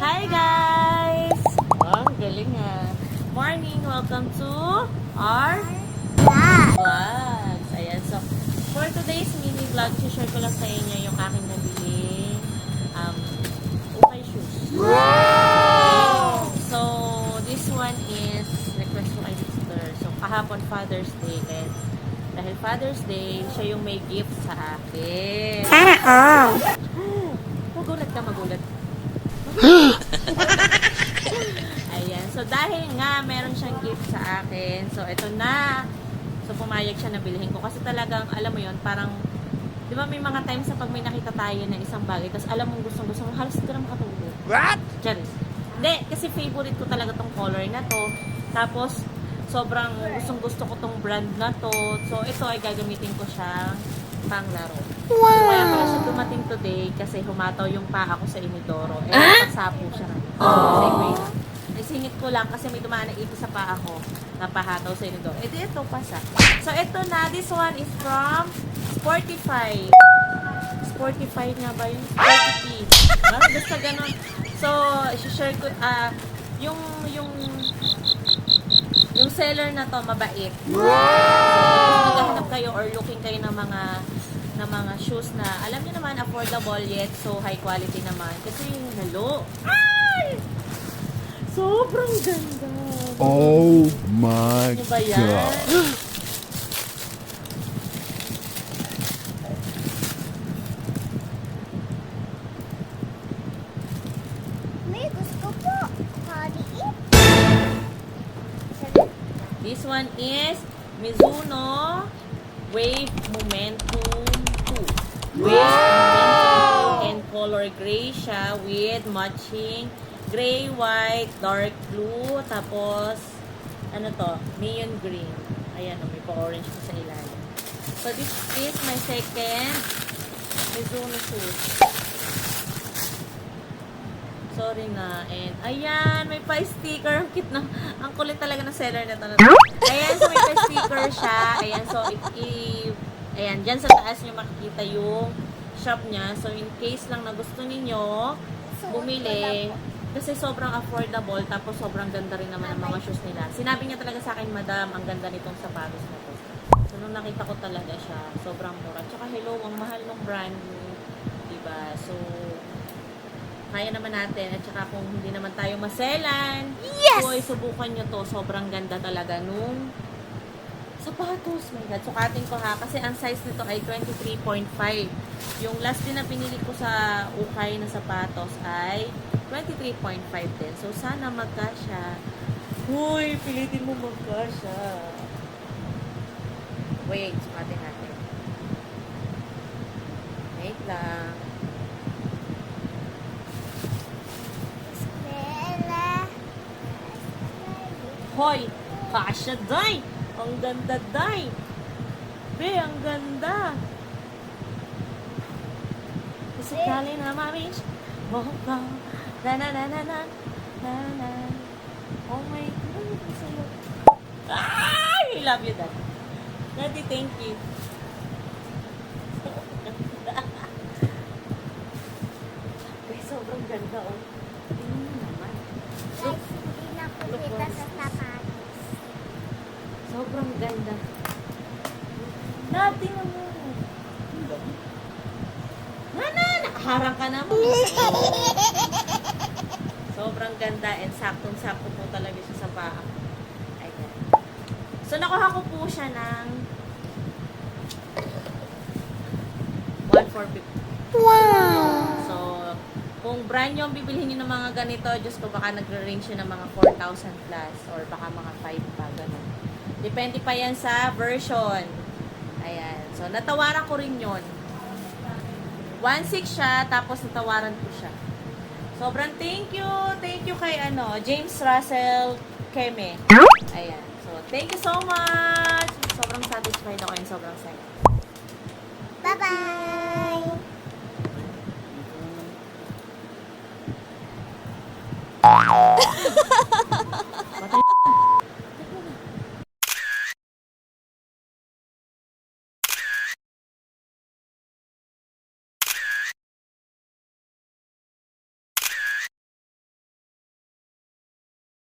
Hi guys! Ang galing ah. Morning, welcome to our vlogs. Ayan, so for today's mini vlog, share ko lang sa inyo yung aking nabili ukay shoes. Wow! So, this one is request ko kay sister. So, kahapon Father's Day. And dahil Father's Day, siya yung may gift sa akin. Sana all. Magulat ka, magulat. Ayan. So, dahil nga meron siyang gift sa akin, so, ito na. So, pumayag siya na bilhin ko. Kasi talagang, alam mo yon parang, di ba may mga times sa pag may nakita tayo na isang bagay, tapos alam mong gusto mo, halos ka na makatulog. What? Charis. Hindi, kasi favorite ko talaga tong color na to. Tapos, sobrang gustong-gusto ko tong brand na to. So, ito ay gagamitin ko siya panglaro. Wow! So, kaya pala siya dumating today kasi humataw yung paa ko sa inidoro. Eh, nagsasapo siya na. Kasi wait. Isingit ko lang kasi may dumaan na ito sa paa ko. Napahataw sa inidoro. Eh, ito pasa. So, ito na. This one is from Sportify. Sportify nga ba yun? Sportify. Basta ganun. So, share ko, yung seller na to, mabait. Wow! So, maghahanap kayo or looking kayo ng mga shoes na, alam niyo naman, affordable yet, so high quality naman. Kasi, hello. Ay! Sobrang ganda. Oh my Ano ba yan? god. May gusto po. Kaliit. This one is Mizuno Wave Momentum 2. Wave Momentum 2 and color gray siya with matching gray, white, dark blue, tapos ano to, neon green. Ayan, may pa-orange po sa ilalim. So this is my second Mizuno shoes. Sorry na. And, ayan, may pa-sticker. Ang cute na. Ang kulit talaga ng seller na to. Ayan, so may pa-sticker siya. Ayan, so, ayan, dyan sa taas nyo makikita yung shop niya. So, in case lang na gusto ninyo bumili, kasi sobrang affordable, tapos sobrang ganda rin naman ang mga shoes nila. Sinabi niya talaga sa akin, madam, ang ganda nitong sapatos na to. So, nung nakita ko talaga siya, sobrang mura. Tsaka, hello, ang mahal ng brand new. Diba? So, kaya naman natin. At saka kung hindi naman tayo maselan, Yes! boy, subukan nyo to. Sobrang ganda talaga nung sapatos. My God. Sukatin ko ha. Kasi ang size nito ay 23.5. Yung last din na pinili ko sa ukay na sapatos ay 23.5 din. So, sana magkasya. Uy, pilitin mo magkasya. Wait, sukatin natin. Wait lang. Hoy, kasya day! Ang ganda day! Be, ang ganda! Isikali na mamish. Mocha. Na. Oh my God. Sa'yo. I love you, Dad. Daddy, thank you. Be, sobrang ganda, oh. Tingnan mo naman. Guys, hindi na po kita sa sapatos. Sobrang ganda. Dati mo. Nakaharang ka naman. Sobrang ganda and saktong-sakto po talaga siya sa paa. Ayan. So, nakuha ko po siya ng 1,450. Wow! So, kung brand nyo ang bibilhin nyo ng mga ganito, Diyos ko, baka nagre-range yun ng mga 4,000 plus or baka mga 5 pa, ganun. Depende pa yan sa version. Ayan. So, natawaran ko rin yun. 1,600 siya, tapos natawaran ko siya. Sobrang thank you. Thank you kay James Russell Keme. Ayan. So, thank you so much. Sobrang satisfied ako and sobrang saya. Bye-bye!